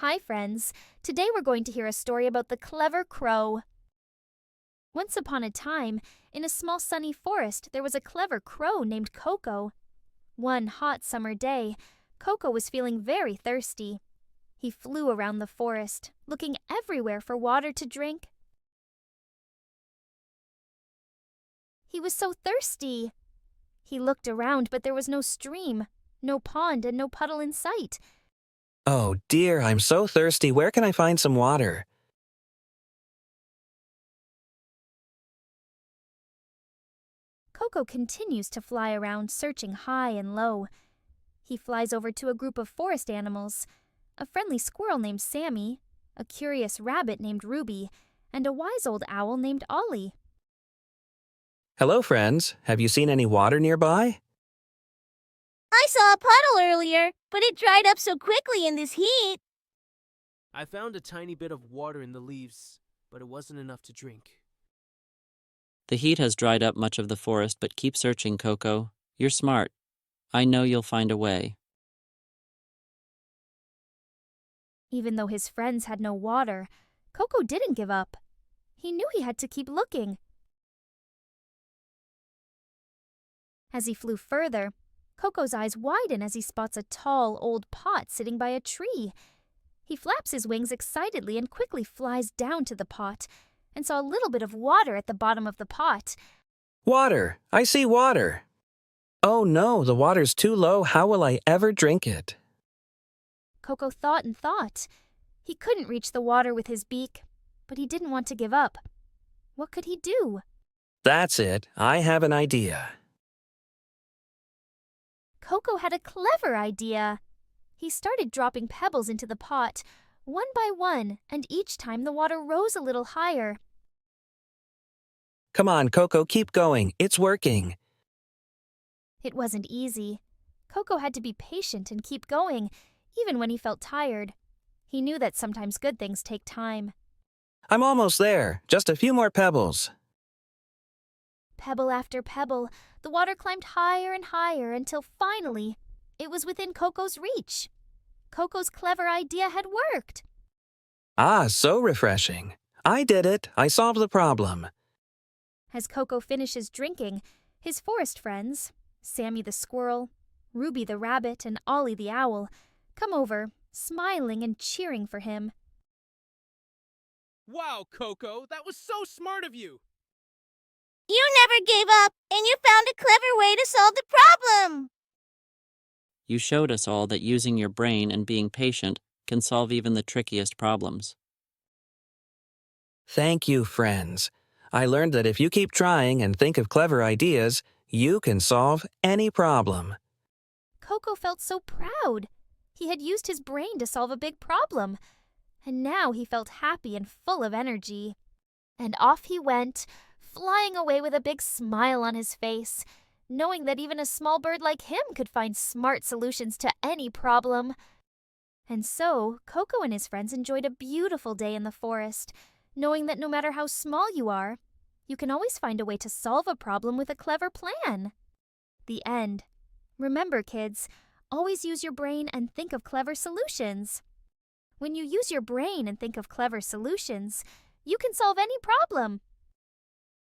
Hi, friends. Today we're going to hear a story about the clever crow. Once upon a time, in a small sunny forest, there was a clever crow named Coco. One hot summer day, Coco was feeling very thirsty. He flew around the forest, looking everywhere for water to drink. He was so thirsty. He looked around, but there was no stream, no pond, and no puddle in sight. Oh dear, I'm so thirsty. Where can I find some water? Coco continues to fly around, searching high and low. He flies over to a group of forest animals, a friendly squirrel named Sammy, a curious rabbit named Ruby, and a wise old owl named Ollie. Hello, friends. Have you seen any water nearby? I saw a puddle earlier, but it dried up so quickly in this heat. I found a tiny bit of water in the leaves, but it wasn't enough to drink. The heat has dried up much of the forest, but keep searching, Coco. You're smart. I know you'll find a way. Even though his friends had no water, Coco didn't give up. He knew he had to keep looking. As he flew further, Coco's eyes widen as he spots a tall, old pot sitting by a tree. He flaps his wings excitedly and quickly flies down to the pot and saw a little bit of water at the bottom of the pot. Water! I see water! Oh no, the water's too low. How will I ever drink it? Coco thought and thought. He couldn't reach the water with his beak, but he didn't want to give up. What could he do? That's it. I have an idea. Coco had a clever idea. He started dropping pebbles into the pot, one by one, and each time the water rose a little higher. Come on, Coco, keep going. It's working. It wasn't easy. Coco had to be patient and keep going, even when he felt tired. He knew that sometimes good things take time. I'm almost there. Just a few more pebbles. Pebble after pebble, the water climbed higher and higher until finally it was within Coco's reach. Coco's clever idea had worked. Ah, so refreshing. I did it. I solved the problem. As Coco finishes drinking, his forest friends, Sammy the squirrel, Ruby the rabbit, and Ollie the owl, come over, smiling and cheering for him. Wow, Coco, that was so smart of you! You never gave up, and you found a clever way to solve the problem. You showed us all that using your brain and being patient can solve even the trickiest problems. Thank you, friends. I learned that if you keep trying and think of clever ideas, you can solve any problem. Coco felt so proud. He had used his brain to solve a big problem, and now he felt happy and full of energy. And off he went, flying away with a big smile on his face, knowing that even a small bird like him could find smart solutions to any problem. And so, Coco and his friends enjoyed a beautiful day in the forest, knowing that no matter how small you are, you can always find a way to solve a problem with a clever plan. The end. Remember, kids, always use your brain and think of clever solutions. When you use your brain and think of clever solutions, you can solve any problem.